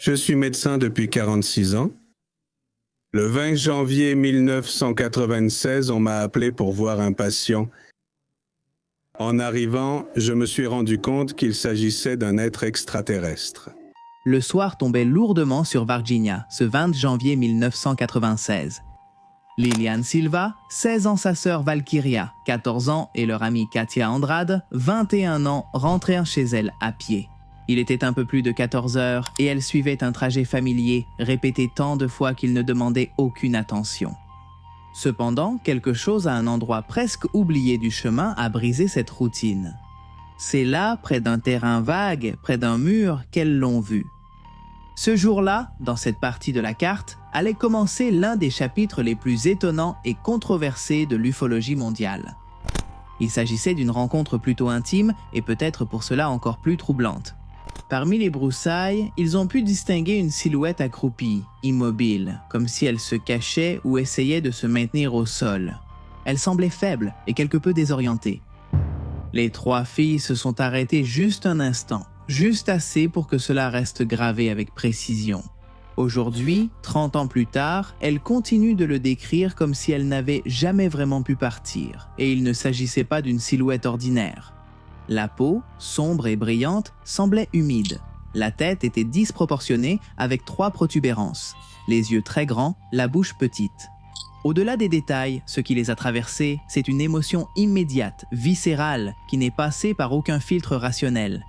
Je suis médecin depuis 46 ans. Le 20 janvier 1996, on m'a appelé pour voir un patient. En arrivant, je me suis rendu compte qu'il s'agissait d'un être extraterrestre. Le soir tombait lourdement sur Varginha, ce 20 janvier 1996. Lilian Silva, 16 ans sa sœur Valkyria, 14 ans et leur amie Katia Andrade, 21 ans, rentrèrent chez elle à pied. Il était un peu plus de 14 heures et elle suivait un trajet familier, répété tant de fois qu'il ne demandait aucune attention. Cependant, quelque chose à un endroit presque oublié du chemin a brisé cette routine. C'est là, près d'un terrain vague, près d'un mur, qu'elles l'ont vu. Ce jour-là, dans cette partie de la carte, allait commencer l'un des chapitres les plus étonnants et controversés de l'ufologie mondiale. Il s'agissait d'une rencontre plutôt intime et peut-être pour cela encore plus troublante. Parmi les broussailles, ils ont pu distinguer une silhouette accroupie, immobile, comme si elle se cachait ou essayait de se maintenir au sol. Elle semblait faible et quelque peu désorientée. Les trois filles se sont arrêtées juste un instant, juste assez pour que cela reste gravé avec précision. Aujourd'hui, 30 ans plus tard, elles continuent de le décrire comme si elle n'avait jamais vraiment pu partir, et il ne s'agissait pas d'une silhouette ordinaire. La peau, sombre et brillante, semblait humide. La tête était disproportionnée avec 3 protubérances, les yeux très grands, la bouche petite. Au-delà des détails, ce qui les a traversés, c'est une émotion immédiate, viscérale, qui n'est passée par aucun filtre rationnel.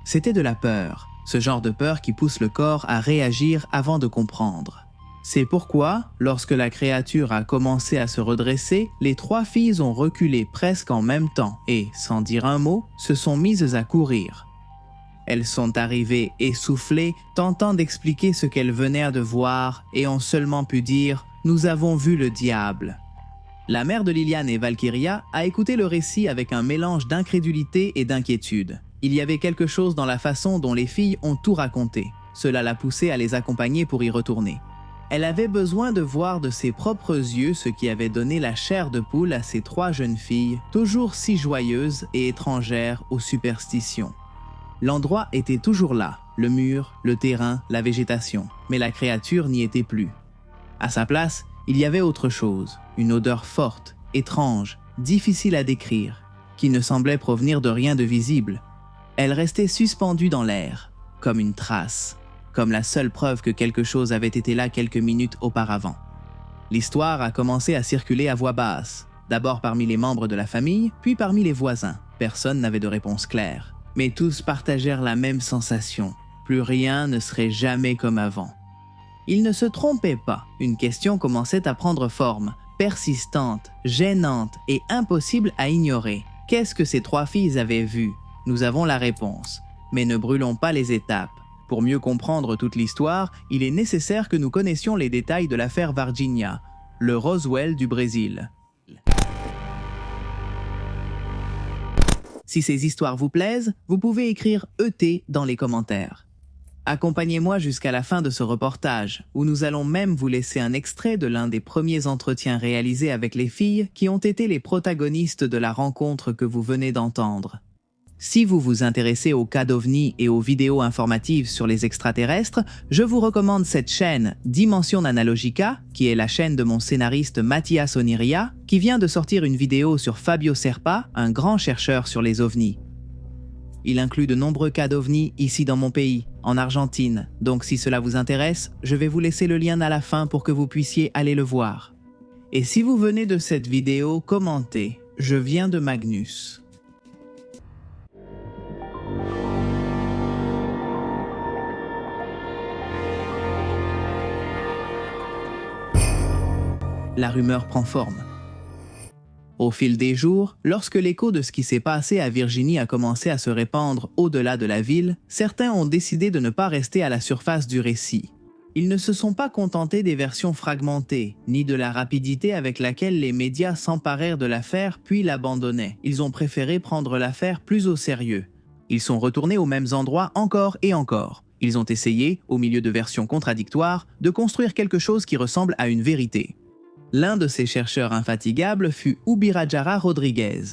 C'était de la peur, ce genre de peur qui pousse le corps à réagir avant de comprendre. C'est pourquoi, lorsque la créature a commencé à se redresser, les 3 filles ont reculé presque en même temps et, sans dire un mot, se sont mises à courir. Elles sont arrivées essoufflées, tentant d'expliquer ce qu'elles venaient de voir et ont seulement pu dire « Nous avons vu le diable ». La mère de Lilian et Valkyria a écouté le récit avec un mélange d'incrédulité et d'inquiétude. Il y avait quelque chose dans la façon dont les filles ont tout raconté. Cela l'a poussée à les accompagner pour y retourner. Elle avait besoin de voir de ses propres yeux ce qui avait donné la chair de poule à ces 3 jeunes filles, toujours si joyeuses et étrangères aux superstitions. L'endroit était toujours là, le mur, le terrain, la végétation, mais la créature n'y était plus. À sa place, il y avait autre chose, une odeur forte, étrange, difficile à décrire, qui ne semblait provenir de rien de visible. Elle restait suspendue dans l'air, comme une trace, comme la seule preuve que quelque chose avait été là quelques minutes auparavant. L'histoire a commencé à circuler à voix basse, d'abord parmi les membres de la famille, puis parmi les voisins. Personne n'avait de réponse claire, mais tous partagèrent la même sensation. Plus rien ne serait jamais comme avant. Ils ne se trompaient pas, une question commençait à prendre forme, persistante, gênante et impossible à ignorer. Qu'est-ce que ces 3 filles avaient vu? Nous avons la réponse, mais ne brûlons pas les étapes. Pour mieux comprendre toute l'histoire, il est nécessaire que nous connaissions les détails de l'affaire Varginha, le Roswell du Brésil. Si ces histoires vous plaisent, vous pouvez écrire ET dans les commentaires. Accompagnez-moi jusqu'à la fin de ce reportage, où nous allons même vous laisser un extrait de l'un des premiers entretiens réalisés avec les filles qui ont été les protagonistes de la rencontre que vous venez d'entendre. Si vous vous intéressez aux cas d'OVNI et aux vidéos informatives sur les extraterrestres, je vous recommande cette chaîne Dimension Analogica, qui est la chaîne de mon scénariste Mathias Oniria, qui vient de sortir une vidéo sur Fabio Serpa, un grand chercheur sur les OVNI. Il inclut de nombreux cas d'OVNI ici dans mon pays, en Argentine, donc si cela vous intéresse, je vais vous laisser le lien à la fin pour que vous puissiez aller le voir. Et si vous venez de cette vidéo, commentez « Je viens de Magnus ». La rumeur prend forme. Au fil des jours, lorsque l'écho de ce qui s'est passé à Virginie a commencé à se répandre au-delà de la ville, certains ont décidé de ne pas rester à la surface du récit. Ils ne se sont pas contentés des versions fragmentées, ni de la rapidité avec laquelle les médias s'emparèrent de l'affaire puis l'abandonnaient. Ils ont préféré prendre l'affaire plus au sérieux. Ils sont retournés aux mêmes endroits encore et encore. Ils ont essayé, au milieu de versions contradictoires, de construire quelque chose qui ressemble à une vérité. L'un de ces chercheurs infatigables fut Ubirajara Rodriguez.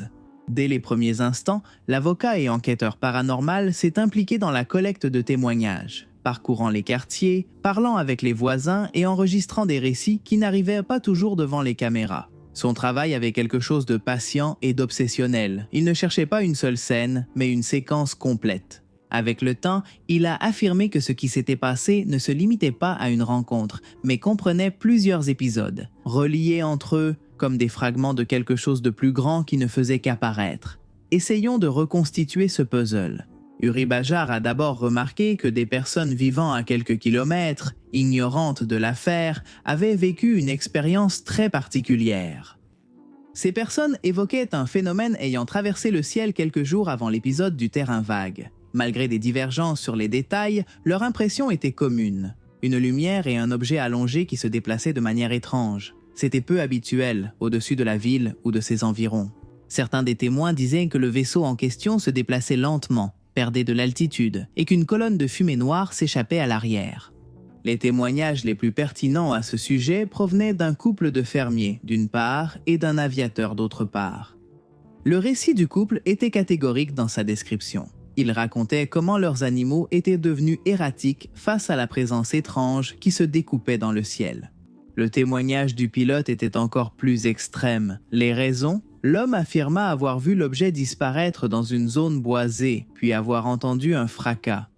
Dès les premiers instants, l'avocat et enquêteur paranormal s'est impliqué dans la collecte de témoignages. parcourant les quartiers, parlant avec les voisins et enregistrant des récits qui n'arrivaient pas toujours devant les caméras. Son travail avait quelque chose de patient et d'obsessionnel. Il ne cherchait pas une seule scène, mais une séquence complète. Avec le temps, il a affirmé que ce qui s'était passé ne se limitait pas à une rencontre, mais comprenait plusieurs épisodes, reliés entre eux comme des fragments de quelque chose de plus grand qui ne faisait qu'apparaître. Essayons de reconstituer ce puzzle. Uri Bajjar a d'abord remarqué que des personnes vivant à quelques kilomètres, ignorantes de l'affaire, avaient vécu une expérience très particulière. Ces personnes évoquaient un phénomène ayant traversé le ciel quelques jours avant l'épisode du terrain vague. Malgré des divergences sur les détails, leur impression était commune. Une lumière et un objet allongé qui se déplaçaient de manière étrange. C'était peu habituel au-dessus de la ville ou de ses environs. Certains des témoins disaient que le vaisseau en question se déplaçait lentement, perdait de l'altitude et qu'une colonne de fumée noire s'échappait à l'arrière. Les témoignages les plus pertinents à ce sujet provenaient d'un couple de fermiers d'une part et d'un aviateur d'autre part. Le récit du couple était catégorique dans sa description. Ils racontaient comment leurs animaux étaient devenus erratiques face à la présence étrange qui se découpait dans le ciel. Le témoignage du pilote était encore plus extrême. Les raisons ? L'homme affirma avoir vu l'objet disparaître dans une zone boisée, puis avoir entendu un fracas.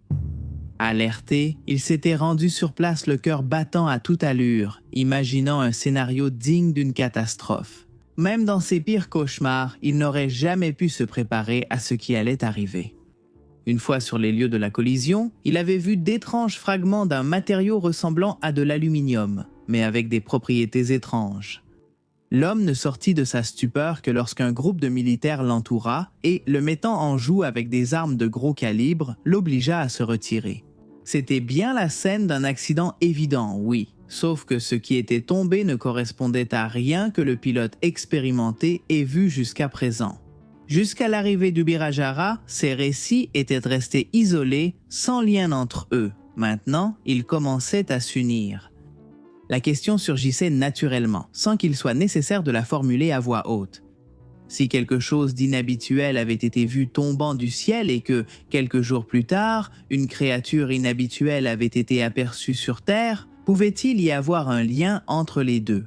Alerté, il s'était rendu sur place le cœur battant à toute allure, imaginant un scénario digne d'une catastrophe. Même dans ses pires cauchemars, il n'aurait jamais pu se préparer à ce qui allait arriver. Une fois sur les lieux de la collision, il avait vu d'étranges fragments d'un matériau ressemblant à de l'aluminium, mais avec des propriétés étranges. L'homme ne sortit de sa stupeur que lorsqu'un groupe de militaires l'entoura et, le mettant en joue avec des armes de gros calibre, l'obligea à se retirer. C'était bien la scène d'un accident évident, oui, sauf que ce qui était tombé ne correspondait à rien que le pilote expérimenté ait vu jusqu'à présent. Jusqu'à l'arrivée du Bajjar, ces récits étaient restés isolés, sans lien entre eux. Maintenant, ils commençaient à s'unir. La question surgissait naturellement, sans qu'il soit nécessaire de la formuler à voix haute. Si quelque chose d'inhabituel avait été vu tombant du ciel et que, quelques jours plus tard, une créature inhabituelle avait été aperçue sur Terre, pouvait-il y avoir un lien entre les deux ?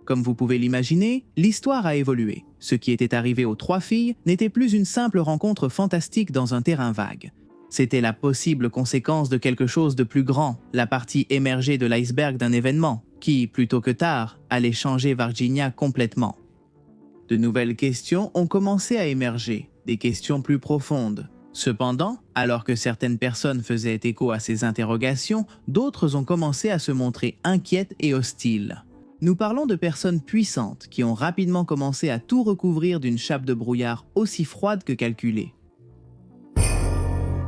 Comme vous pouvez l'imaginer, l'histoire a évolué. Ce qui était arrivé aux trois filles n'était plus une simple rencontre fantastique dans un terrain vague. C'était la possible conséquence de quelque chose de plus grand, la partie émergée de l'iceberg d'un événement, qui, plus tôt que tard, allait changer Varginha complètement. De nouvelles questions ont commencé à émerger, des questions plus profondes. Cependant, alors que certaines personnes faisaient écho à ces interrogations, d'autres ont commencé à se montrer inquiètes et hostiles. Nous parlons de personnes puissantes qui ont rapidement commencé à tout recouvrir d'une chape de brouillard aussi froide que calculée.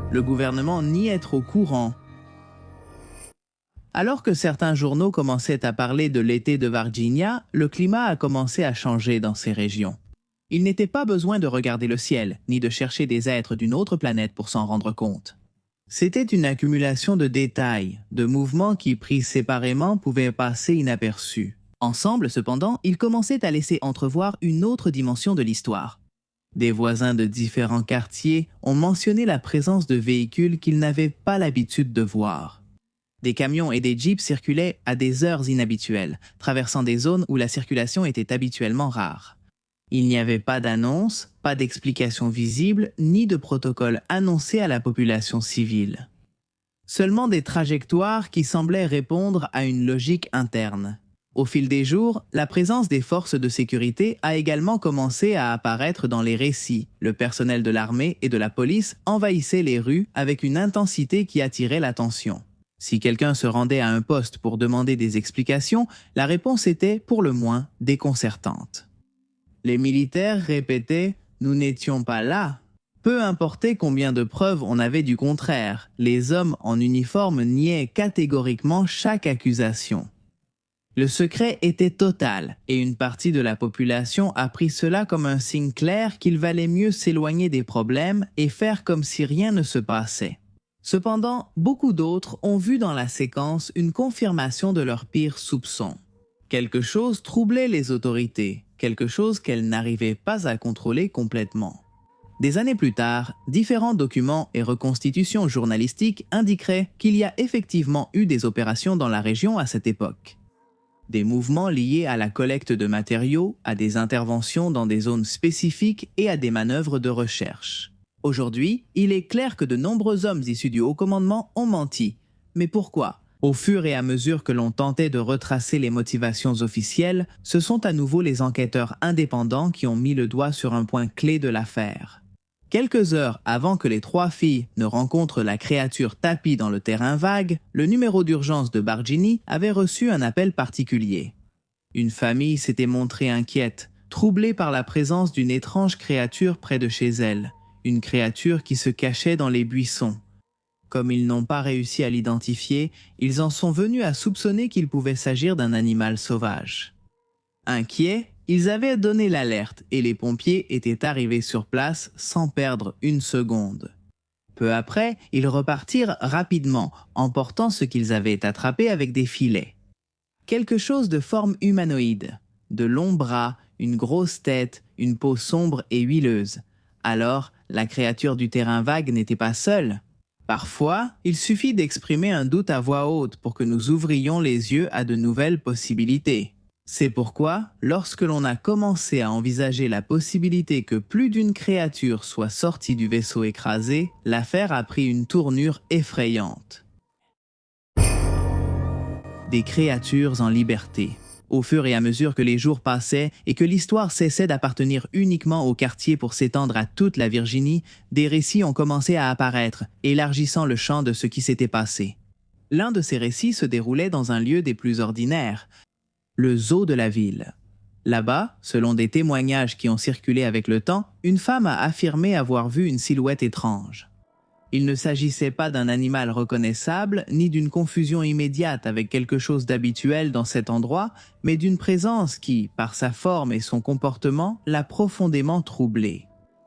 Le gouvernement nie être au courant. Alors que certains journaux commençaient à parler de l'été de Varginha, le climat a commencé à changer dans ces régions. Il n'était pas besoin de regarder le ciel, ni de chercher des êtres d'une autre planète pour s'en rendre compte. C'était une accumulation de détails, de mouvements qui, pris séparément, pouvaient passer inaperçus. Ensemble, cependant, ils commençaient à laisser entrevoir une autre dimension de l'histoire. Des voisins de différents quartiers ont mentionné la présence de véhicules qu'ils n'avaient pas l'habitude de voir. Des camions et des jeeps circulaient à des heures inhabituelles, traversant des zones où la circulation était habituellement rare. Il n'y avait pas d'annonce, pas d'explication visible, ni de protocole annoncé à la population civile. Seulement des trajectoires qui semblaient répondre à une logique interne. Au fil des jours, la présence des forces de sécurité a également commencé à apparaître dans les récits. Le personnel de l'armée et de la police envahissait les rues avec une intensité qui attirait l'attention. Si quelqu'un se rendait à un poste pour demander des explications, la réponse était, pour le moins, déconcertante. Les militaires répétaient « Nous n'étions pas là ». Peu importait combien de preuves on avait du contraire, les hommes en uniforme niaient catégoriquement chaque accusation. Le secret était total et une partie de la population a pris cela comme un signe clair qu'il valait mieux s'éloigner des problèmes et faire comme si rien ne se passait. Cependant, beaucoup d'autres ont vu dans la séquence une confirmation de leurs pires soupçons. Quelque chose troublait les autorités, quelque chose qu'elles n'arrivaient pas à contrôler complètement. Des années plus tard, différents documents et reconstitutions journalistiques indiqueraient qu'il y a effectivement eu des opérations dans la région à cette époque. Des mouvements liés à la collecte de matériaux, à des interventions dans des zones spécifiques et à des manœuvres de recherche. Aujourd'hui, il est clair que de nombreux hommes issus du haut commandement ont menti. Mais pourquoi ? Au fur et à mesure que l'on tentait de retracer les motivations officielles, ce sont à nouveau les enquêteurs indépendants qui ont mis le doigt sur un point clé de l'affaire. Quelques heures avant que les 3 filles ne rencontrent la créature tapie dans le terrain vague, le numéro d'urgence de Bargini avait reçu un appel particulier. Une famille s'était montrée inquiète, troublée par la présence d'une étrange créature près de chez elle, une créature qui se cachait dans les buissons. Comme ils n'ont pas réussi à l'identifier, ils en sont venus à soupçonner qu'il pouvait s'agir d'un animal sauvage. Inquiets, ils avaient donné l'alerte et les pompiers étaient arrivés sur place sans perdre une seconde. Peu après, ils repartirent rapidement, emportant ce qu'ils avaient attrapé avec des filets. Quelque chose de forme humanoïde, de longs bras, une grosse tête, une peau sombre et huileuse. Alors, la créature du terrain vague n'était pas seule. Parfois, il suffit d'exprimer un doute à voix haute pour que nous ouvrions les yeux à de nouvelles possibilités. C'est pourquoi, lorsque l'on a commencé à envisager la possibilité que plus d'une créature soit sortie du vaisseau écrasé, l'affaire a pris une tournure effrayante. Des créatures en liberté. Au fur et à mesure que les jours passaient et que l'histoire cessait d'appartenir uniquement au quartier pour s'étendre à toute la Virginie, des récits ont commencé à apparaître, élargissant le champ de ce qui s'était passé. L'un de ces récits se déroulait dans un lieu des plus ordinaires, le zoo de la ville. Là-bas, selon des témoignages qui ont circulé avec le temps, une femme a affirmé avoir vu une silhouette étrange. Il ne s'agissait pas d'un animal reconnaissable, ni d'une confusion immédiate avec quelque chose d'habituel dans cet endroit, mais d'une présence qui, par sa forme et son comportement, l'a profondément troublée.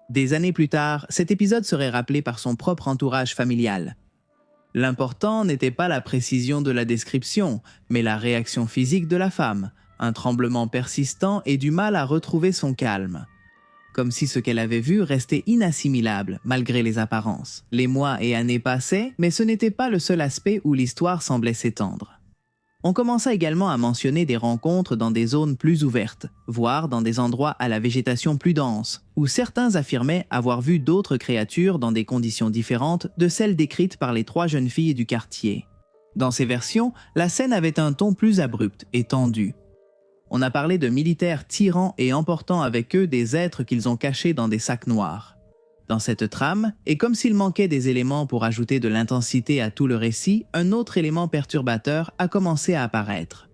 Des années plus tard, cet épisode serait rappelé par son propre entourage familial. L'important n'était pas la précision de la description, mais la réaction physique de la femme, un tremblement persistant et du mal à retrouver son calme. Comme si ce qu'elle avait vu restait inassimilable, malgré les apparences. Les mois et années passaient, mais ce n'était pas le seul aspect où l'histoire semblait s'étendre. On commença également à mentionner des rencontres dans des zones plus ouvertes, voire dans des endroits à la végétation plus dense, où certains affirmaient avoir vu d'autres créatures dans des conditions différentes de celles décrites par les 3 jeunes filles du quartier. Dans ces versions, la scène avait un ton plus abrupt et tendu. On a parlé de militaires tirant et emportant avec eux des êtres qu'ils ont cachés dans des sacs noirs. Dans cette trame, et comme s'il manquait des éléments pour ajouter de l'intensité à tout le récit, un autre élément perturbateur a commencé à apparaître.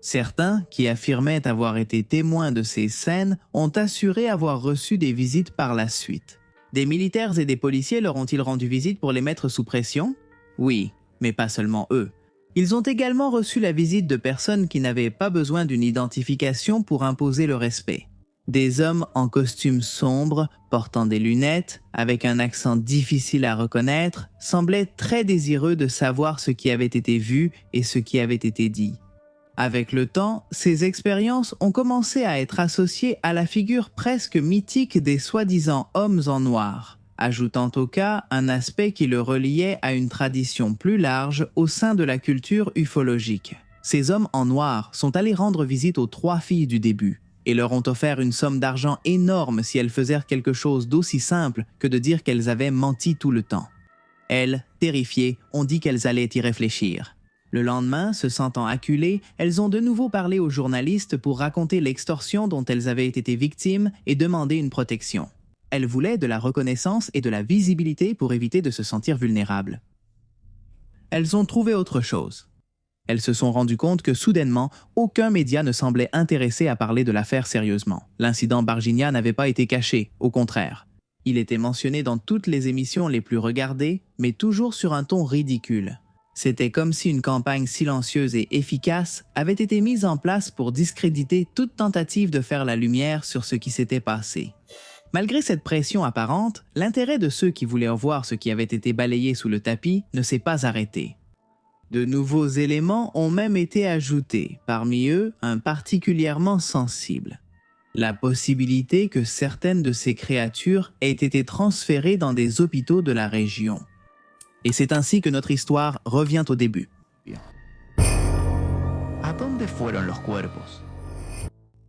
Certains, qui affirmaient avoir été témoins de ces scènes, ont assuré avoir reçu des visites par la suite. Des militaires et des policiers leur ont-ils rendu visite pour les mettre sous pression? Oui, mais pas seulement eux. Ils ont également reçu la visite de personnes qui n'avaient pas besoin d'une identification pour imposer le respect. Des hommes en costume sombre, portant des lunettes, avec un accent difficile à reconnaître, semblaient très désireux de savoir ce qui avait été vu et ce qui avait été dit. Avec le temps, ces expériences ont commencé à être associées à la figure presque mythique des soi-disant hommes en noir, ajoutant au cas un aspect qui le reliait à une tradition plus large au sein de la culture ufologique. Ces hommes en noir sont allés rendre visite aux 3 filles du début, et leur ont offert une somme d'argent énorme si elles faisaient quelque chose d'aussi simple que de dire qu'elles avaient menti tout le temps. Elles, terrifiées, ont dit qu'elles allaient y réfléchir. Le lendemain, se sentant acculées, elles ont de nouveau parlé aux journalistes pour raconter l'extorsion dont elles avaient été victimes et demander une protection. Elles voulaient de la reconnaissance et de la visibilité pour éviter de se sentir vulnérables. Elles ont trouvé autre chose. Elles se sont rendues compte que soudainement, aucun média ne semblait intéressé à parler de l'affaire sérieusement. L'incident Bargina n'avait pas été caché, au contraire. Il était mentionné dans toutes les émissions les plus regardées, mais toujours sur un ton ridicule. C'était comme si une campagne silencieuse et efficace avait été mise en place pour discréditer toute tentative de faire la lumière sur ce qui s'était passé. Malgré cette pression apparente, l'intérêt de ceux qui voulaient voir ce qui avait été balayé sous le tapis ne s'est pas arrêté. De nouveaux éléments ont même été ajoutés, parmi eux un particulièrement sensible. La possibilité que certaines de ces créatures aient été transférées dans des hôpitaux de la région. Et c'est ainsi que notre histoire revient au début. ¿A dónde fueron los cuerpos?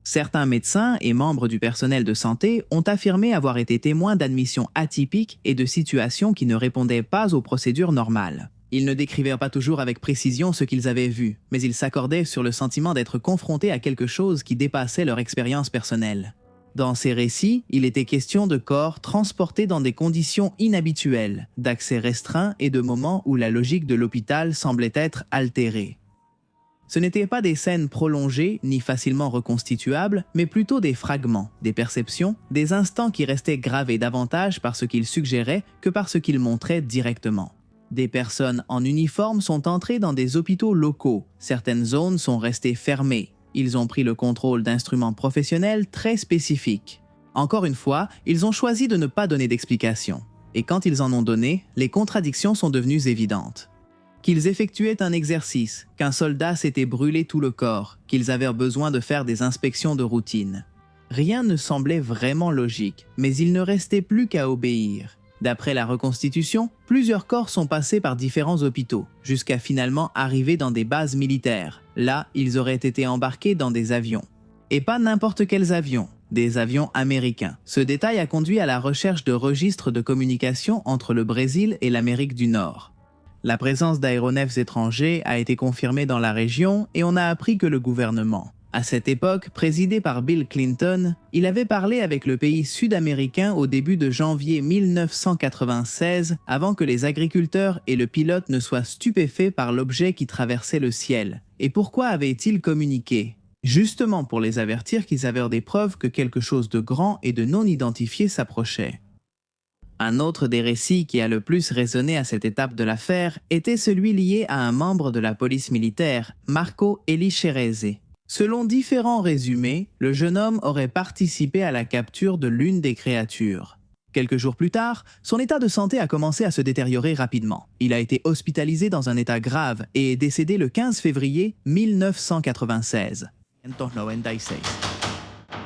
Certains médecins et membres du personnel de santé ont affirmé avoir été témoins d'admissions atypiques et de situations qui ne répondaient pas aux procédures normales. Ils ne décrivaient pas toujours avec précision ce qu'ils avaient vu, mais ils s'accordaient sur le sentiment d'être confrontés à quelque chose qui dépassait leur expérience personnelle. Dans ces récits, il était question de corps transportés dans des conditions inhabituelles, d'accès restreint et de moments où la logique de l'hôpital semblait être altérée. Ce n'étaient pas des scènes prolongées ni facilement reconstituables, mais plutôt des fragments, des perceptions, des instants qui restaient gravés davantage par ce qu'ils suggéraient que par ce qu'ils montraient directement. Des personnes en uniforme sont entrées dans des hôpitaux locaux, certaines zones sont restées fermées, ils ont pris le contrôle d'instruments professionnels très spécifiques. Encore une fois, ils ont choisi de ne pas donner d'explications, et quand ils en ont donné, les contradictions sont devenues évidentes. Qu'ils effectuaient un exercice, qu'un soldat s'était brûlé tout le corps, qu'ils avaient besoin de faire des inspections de routine. Rien ne semblait vraiment logique, mais il ne restait plus qu'à obéir. D'après la reconstitution, plusieurs corps sont passés par différents hôpitaux, jusqu'à finalement arriver dans des bases militaires. Là, ils auraient été embarqués dans des avions. Et pas n'importe quels avions, des avions américains. Ce détail a conduit à la recherche de registres de communication entre le Brésil et l'Amérique du Nord. La présence d'aéronefs étrangers a été confirmée dans la région et on a appris que le gouvernement, à cette époque présidé par Bill Clinton, il avait parlé avec le pays sud-américain au début de janvier 1996 avant que les agriculteurs et le pilote ne soient stupéfaits par l'objet qui traversait le ciel. Et pourquoi avaient-ils communiqué? Justement pour les avertir qu'ils avaient des preuves que quelque chose de grand et de non identifié s'approchait. Un autre des récits qui a le plus résonné à cette étape de l'affaire était celui lié à un membre de la police militaire, Marco Elischerese. Selon différents résumés, le jeune homme aurait participé à la capture de l'une des créatures. Quelques jours plus tard, son état de santé a commencé à se détériorer rapidement. Il a été hospitalisé dans un état grave et est décédé le 15 février 1996.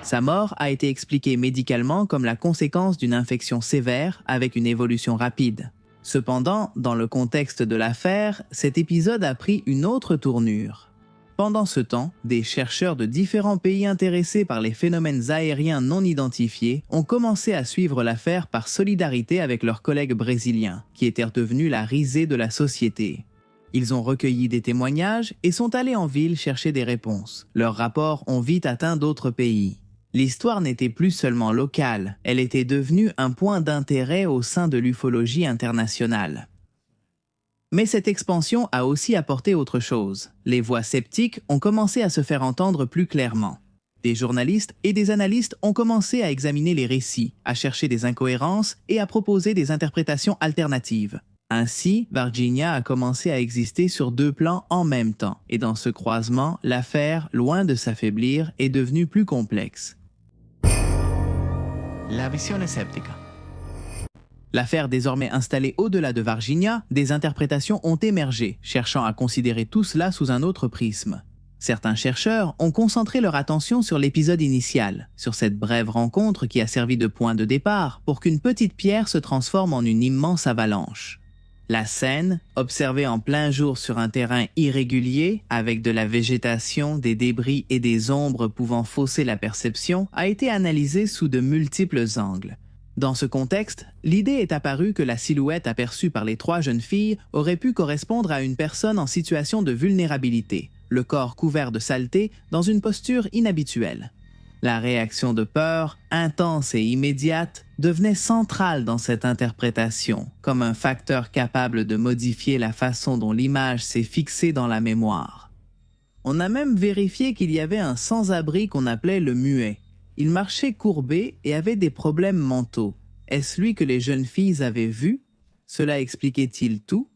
Sa mort a été expliquée médicalement comme la conséquence d'une infection sévère avec une évolution rapide. Cependant, dans le contexte de l'affaire, cet épisode a pris une autre tournure. Pendant ce temps, des chercheurs de différents pays intéressés par les phénomènes aériens non identifiés ont commencé à suivre l'affaire par solidarité avec leurs collègues brésiliens, qui étaient devenus la risée de la société. Ils ont recueilli des témoignages et sont allés en ville chercher des réponses. Leurs rapports ont vite atteint d'autres pays. L'histoire n'était plus seulement locale, elle était devenue un point d'intérêt au sein de l'ufologie internationale. Mais cette expansion a aussi apporté autre chose. Les voix sceptiques ont commencé à se faire entendre plus clairement. Des journalistes et des analystes ont commencé à examiner les récits, à chercher des incohérences et à proposer des interprétations alternatives. Ainsi, Varginha a commencé à exister sur deux plans en même temps, et dans ce croisement, l'affaire, loin de s'affaiblir, est devenue plus complexe. La visión escéptica. L'affaire désormais installée au-delà de Varginha, des interprétations ont émergé, cherchant à considérer tout cela sous un autre prisme. Certains chercheurs ont concentré leur attention sur l'épisode initial, sur cette brève rencontre qui a servi de point de départ pour qu'une petite pierre se transforme en une immense avalanche. La scène, observée en plein jour sur un terrain irrégulier, avec de la végétation, des débris et des ombres pouvant fausser la perception, a été analysée sous de multiples angles. Dans ce contexte, l'idée est apparue que la silhouette aperçue par les trois jeunes filles aurait pu correspondre à une personne en situation de vulnérabilité, le corps couvert de saleté dans une posture inhabituelle. La réaction de peur, intense et immédiate, devenait centrale dans cette interprétation, comme un facteur capable de modifier la façon dont l'image s'est fixée dans la mémoire. On a même vérifié qu'il y avait un sans-abri qu'on appelait le muet. Il marchait courbé et avait des problèmes mentaux. Est-ce lui que les jeunes filles avaient vu? Cela expliquait-il tout?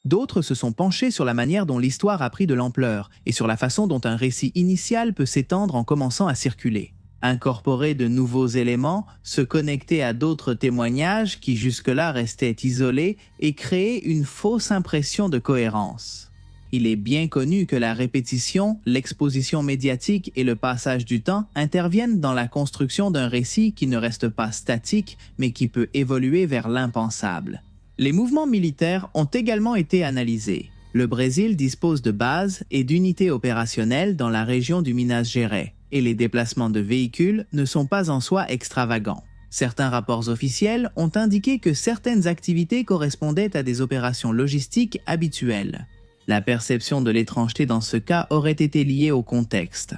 D'autres se sont penchés sur la manière dont l'histoire a pris de l'ampleur et sur la façon dont un récit initial peut s'étendre en commençant à circuler. Incorporer de nouveaux éléments, se connecter à d'autres témoignages qui jusque-là restaient isolés et créer une fausse impression de cohérence. Il est bien connu que la répétition, l'exposition médiatique et le passage du temps interviennent dans la construction d'un récit qui ne reste pas statique, mais qui peut évoluer vers l'impensable. Les mouvements militaires ont également été analysés. Le Brésil dispose de bases et d'unités opérationnelles dans la région du Minas Gerais, et les déplacements de véhicules ne sont pas en soi extravagants. Certains rapports officiels ont indiqué que certaines activités correspondaient à des opérations logistiques habituelles. La perception de l'étrangeté dans ce cas aurait été liée au contexte.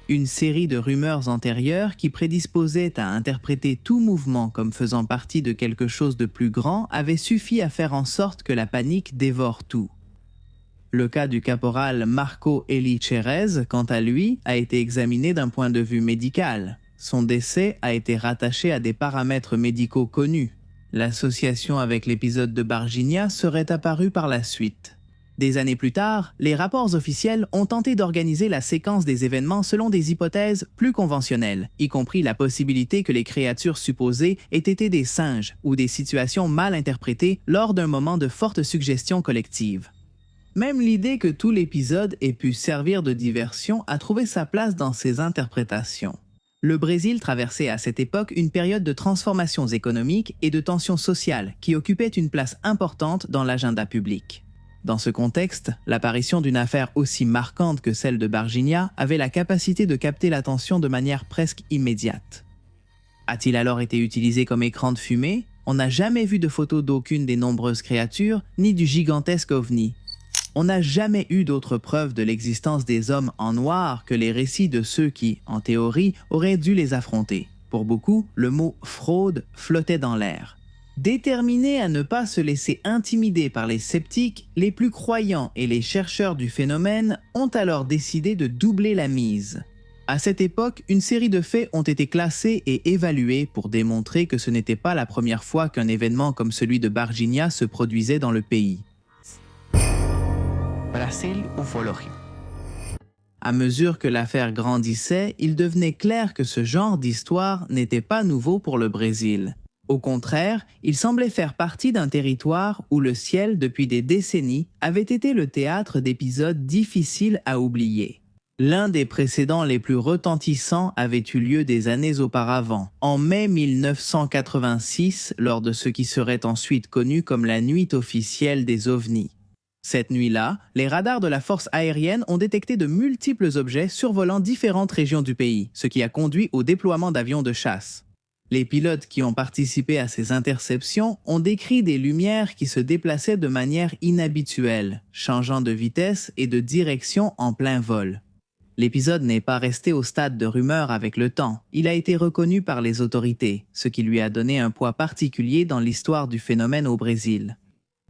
Une série de rumeurs antérieures qui prédisposaient à interpréter tout mouvement comme faisant partie de quelque chose de plus grand avait suffi à faire en sorte que la panique dévore tout. Le cas du caporal Marco Eli Cherez, quant à lui, a été examiné d'un point de vue médical. Son décès a été rattaché à des paramètres médicaux connus. L'association avec l'épisode de Varginha serait apparue par la suite. Des années plus tard, les rapports officiels ont tenté d'organiser la séquence des événements selon des hypothèses plus conventionnelles, y compris la possibilité que les créatures supposées aient été des singes ou des situations mal interprétées lors d'un moment de forte suggestion collective. Même l'idée que tout l'épisode ait pu servir de diversion a trouvé sa place dans ces interprétations. Le Brésil traversait à cette époque une période de transformations économiques et de tensions sociales qui occupaient une place importante dans l'agenda public. Dans ce contexte, l'apparition d'une affaire aussi marquante que celle de Varginha avait la capacité de capter l'attention de manière presque immédiate. A-t-il alors été utilisé comme écran de fumée? On n'a jamais vu de photos d'aucune des nombreuses créatures, ni du gigantesque ovni. On n'a jamais eu d'autres preuves de l'existence des hommes en noir que les récits de ceux qui, en théorie, auraient dû les affronter. Pour beaucoup, le mot « fraude » flottait dans l'air. Déterminés à ne pas se laisser intimider par les sceptiques, les plus croyants et les chercheurs du phénomène ont alors décidé de doubler la mise. À cette époque, une série de faits ont été classés et évalués pour démontrer que ce n'était pas la première fois qu'un événement comme celui de Varginha se produisait dans le pays. Brasil Ufologia. À mesure que l'affaire grandissait, il devenait clair que ce genre d'histoire n'était pas nouveau pour le Brésil. Au contraire, il semblait faire partie d'un territoire où le ciel, depuis des décennies, avait été le théâtre d'épisodes difficiles à oublier. L'un des précédents les plus retentissants avait eu lieu des années auparavant, en mai 1986, lors de ce qui serait ensuite connu comme la nuit officielle des ovnis. Cette nuit-là, les radars de la force aérienne ont détecté de multiples objets survolant différentes régions du pays, ce qui a conduit au déploiement d'avions de chasse. Les pilotes qui ont participé à ces interceptions ont décrit des lumières qui se déplaçaient de manière inhabituelle, changeant de vitesse et de direction en plein vol. L'épisode n'est pas resté au stade de rumeur avec le temps, il a été reconnu par les autorités, ce qui lui a donné un poids particulier dans l'histoire du phénomène au Brésil.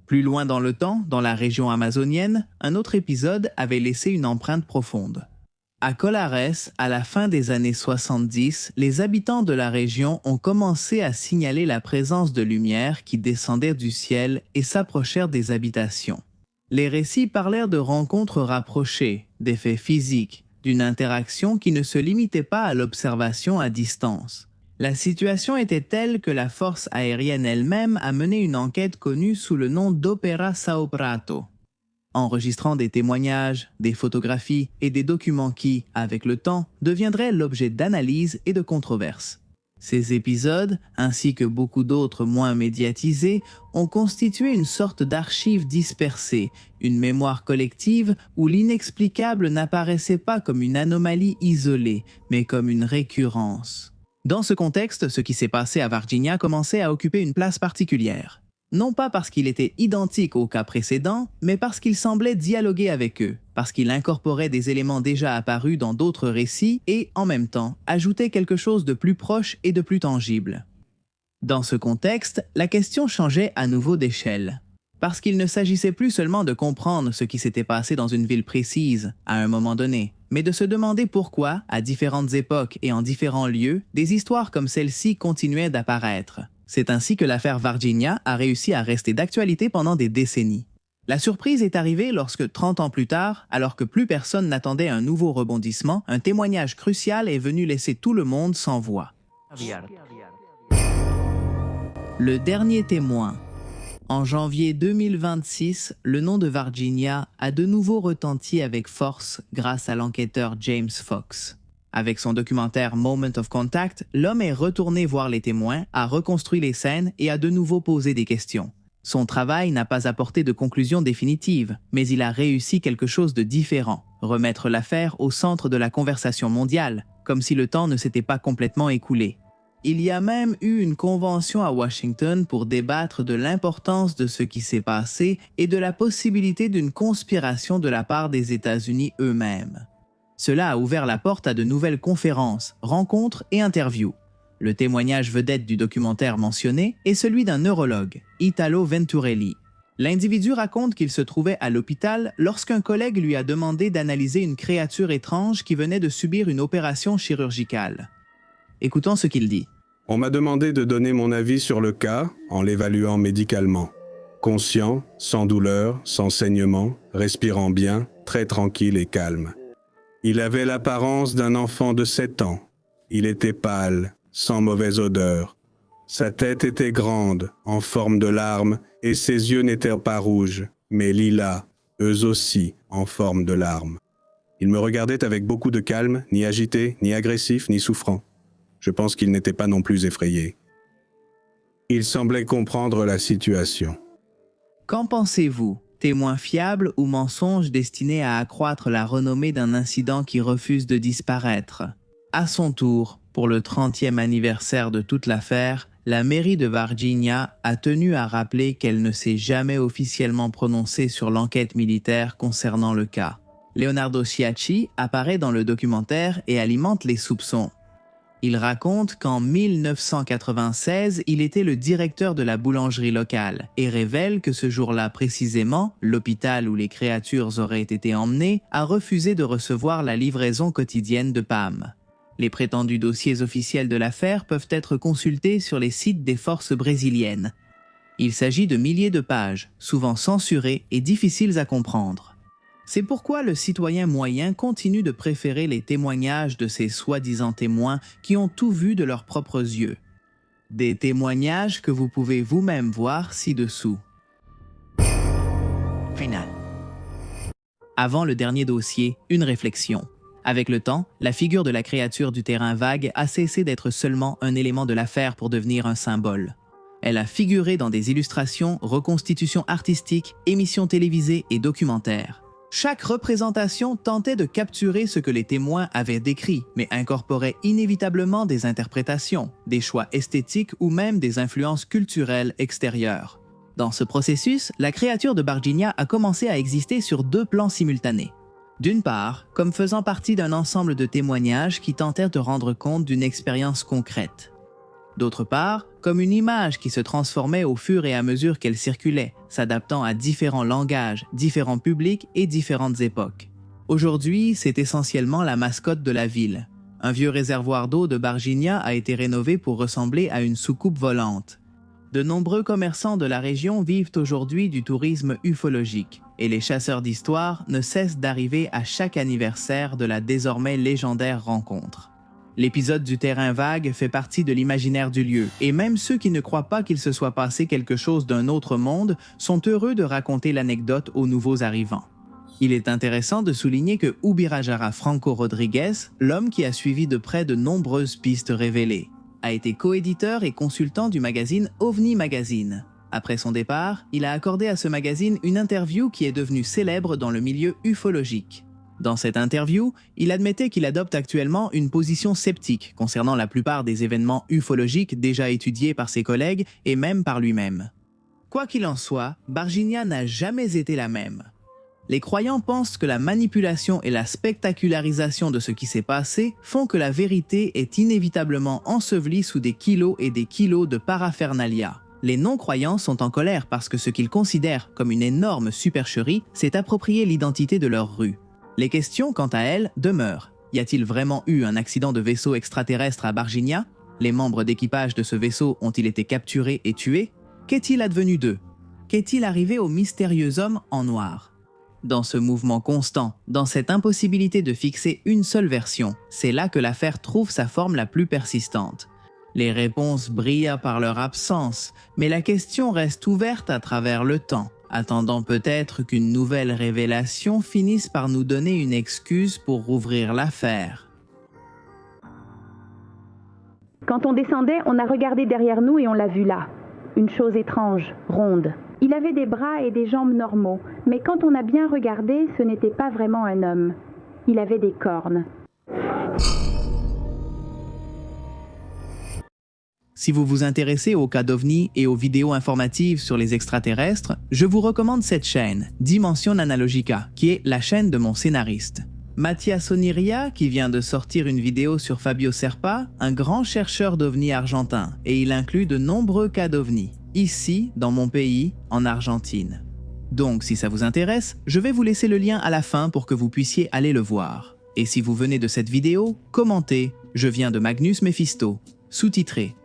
Plus loin dans le temps, dans la région amazonienne, un autre épisode avait laissé une empreinte profonde. À Colares, à la fin des années 70, les habitants de la région ont commencé à signaler la présence de lumières qui descendaient du ciel et s'approchèrent des habitations. Les récits parlèrent de rencontres rapprochées, d'effets physiques, d'une interaction qui ne se limitait pas à l'observation à distance. La situation était telle que la force aérienne elle-même a mené une enquête connue sous le nom d'Opera Sao Prato, enregistrant des témoignages, des photographies et des documents qui, avec le temps, deviendraient l'objet d'analyses et de controverses. Ces épisodes, ainsi que beaucoup d'autres moins médiatisés, ont constitué une sorte d'archive dispersée, une mémoire collective où l'inexplicable n'apparaissait pas comme une anomalie isolée, mais comme une récurrence. Dans ce contexte, ce qui s'est passé à Varginha commençait à occuper une place particulière. Non pas parce qu'il était identique au cas précédent, mais parce qu'il semblait dialoguer avec eux, parce qu'il incorporait des éléments déjà apparus dans d'autres récits et, en même temps, ajoutait quelque chose de plus proche et de plus tangible. Dans ce contexte, la question changeait à nouveau d'échelle. Parce qu'il ne s'agissait plus seulement de comprendre ce qui s'était passé dans une ville précise, à un moment donné, mais de se demander pourquoi, à différentes époques et en différents lieux, des histoires comme celle-ci continuaient d'apparaître. C'est ainsi que l'affaire Varginha a réussi à rester d'actualité pendant des décennies. La surprise est arrivée lorsque, 30 ans plus tard, alors que plus personne n'attendait un nouveau rebondissement, un témoignage crucial est venu laisser tout le monde sans voix. Le dernier témoin. En janvier 2026, le nom de Varginha a de nouveau retenti avec force grâce à l'enquêteur James Fox. Avec son documentaire Moment of Contact, l'homme est retourné voir les témoins, a reconstruit les scènes et a de nouveau posé des questions. Son travail n'a pas apporté de conclusion définitive, mais il a réussi quelque chose de différent, remettre l'affaire au centre de la conversation mondiale, comme si le temps ne s'était pas complètement écoulé. Il y a même eu une convention à Washington pour débattre de l'importance de ce qui s'est passé et de la possibilité d'une conspiration de la part des États-Unis eux-mêmes. Cela a ouvert la porte à de nouvelles conférences, rencontres et interviews. Le témoignage vedette du documentaire mentionné est celui d'un neurologue, Italo Venturelli. L'individu raconte qu'il se trouvait à l'hôpital lorsqu'un collègue lui a demandé d'analyser une créature étrange qui venait de subir une opération chirurgicale. Écoutons ce qu'il dit. On m'a demandé de donner mon avis sur le cas en l'évaluant médicalement. Conscient, sans douleur, sans saignement, respirant bien, très tranquille et calme. Il avait l'apparence d'un enfant de 7 ans. Il était pâle, sans mauvaise odeur. Sa tête était grande, en forme de larme, et ses yeux n'étaient pas rouges, mais lilas, eux aussi en forme de larmes. Il me regardait avec beaucoup de calme, ni agité, ni agressif, ni souffrant. Je pense qu'il n'était pas non plus effrayé. Il semblait comprendre la situation. Qu'en pensez-vous? Témoin fiable ou mensonge destiné à accroître la renommée d'un incident qui refuse de disparaître? À son tour, pour le 30e anniversaire de toute l'affaire, la mairie de Varginha a tenu à rappeler qu'elle ne s'est jamais officiellement prononcée sur l'enquête militaire concernant le cas. Leonardo Sciacci apparaît dans le documentaire et alimente les soupçons. Il raconte qu'en 1996, il était le directeur de la boulangerie locale et révèle que ce jour-là précisément, l'hôpital où les créatures auraient été emmenées a refusé de recevoir la livraison quotidienne de Pam. Les prétendus dossiers officiels de l'affaire peuvent être consultés sur les sites des forces brésiliennes. Il s'agit de milliers de pages, souvent censurées et difficiles à comprendre. C'est pourquoi le citoyen moyen continue de préférer les témoignages de ces soi-disant témoins qui ont tout vu de leurs propres yeux. Des témoignages que vous pouvez vous-même voir ci-dessous. Final. Avant le dernier dossier, une réflexion. Avec le temps, la figure de la créature du terrain vague a cessé d'être seulement un élément de l'affaire pour devenir un symbole. Elle a figuré dans des illustrations, reconstitutions artistiques, émissions télévisées et documentaires. Chaque représentation tentait de capturer ce que les témoins avaient décrit, mais incorporait inévitablement des interprétations, des choix esthétiques ou même des influences culturelles extérieures. Dans ce processus, la créature de Varginha a commencé à exister sur 2 plans simultanés. D'une part, comme faisant partie d'un ensemble de témoignages qui tentèrent de rendre compte d'une expérience concrète. D'autre part, comme une image qui se transformait au fur et à mesure qu'elle circulait, s'adaptant à différents langages, différents publics et différentes époques. Aujourd'hui, c'est essentiellement la mascotte de la ville. Un vieux réservoir d'eau de Varginha a été rénové pour ressembler à une soucoupe volante. De nombreux commerçants de la région vivent aujourd'hui du tourisme ufologique, et les chasseurs d'histoire ne cessent d'arriver à chaque anniversaire de la désormais légendaire rencontre. L'épisode du terrain vague fait partie de l'imaginaire du lieu, et même ceux qui ne croient pas qu'il se soit passé quelque chose d'un autre monde sont heureux de raconter l'anecdote aux nouveaux arrivants. Il est intéressant de souligner que Ubirajara Franco Rodrigues, l'homme qui a suivi de près de nombreuses pistes révélées, a été coéditeur et consultant du magazine OVNI Magazine. Après son départ, il a accordé à ce magazine une interview qui est devenue célèbre dans le milieu ufologique. Dans cette interview, il admettait qu'il adopte actuellement une position sceptique concernant la plupart des événements ufologiques déjà étudiés par ses collègues et même par lui-même. Quoi qu'il en soit, Varginha n'a jamais été la même. Les croyants pensent que la manipulation et la spectacularisation de ce qui s'est passé font que la vérité est inévitablement ensevelie sous des kilos et des kilos de paraphernalia. Les non-croyants sont en colère parce que ce qu'ils considèrent comme une énorme supercherie s'est approprié l'identité de leur rue. Les questions, quant à elles, demeurent. Y a-t-il vraiment eu un accident de vaisseau extraterrestre à Varginha? Les membres d'équipage de ce vaisseau ont-ils été capturés et tués? Qu'est-il advenu d'eux? Qu'est-il arrivé au mystérieux homme en noir? Dans ce mouvement constant, dans cette impossibilité de fixer une seule version, c'est là que l'affaire trouve sa forme la plus persistante. Les réponses brillent par leur absence, mais la question reste ouverte à travers le temps, attendant peut-être qu'une nouvelle révélation finisse par nous donner une excuse pour rouvrir l'affaire. Quand on descendait, on a regardé derrière nous et on l'a vu là. Une chose étrange, ronde. Il avait des bras et des jambes normaux, mais quand on a bien regardé, ce n'était pas vraiment un homme. Il avait des cornes. Si vous vous intéressez aux cas d'OVNI et aux vidéos informatives sur les extraterrestres, je vous recommande cette chaîne, Dimension Analogica, qui est la chaîne de mon scénariste. Mathias Oniria, qui vient de sortir une vidéo sur Fabio Serpa, un grand chercheur d'OVNI argentin, et il inclut de nombreux cas d'OVNI, ici, dans mon pays, en Argentine. Donc, si ça vous intéresse, je vais vous laisser le lien à la fin pour que vous puissiez aller le voir. Et si vous venez de cette vidéo, commentez « Je viens de Magnus Mephisto », sous-titré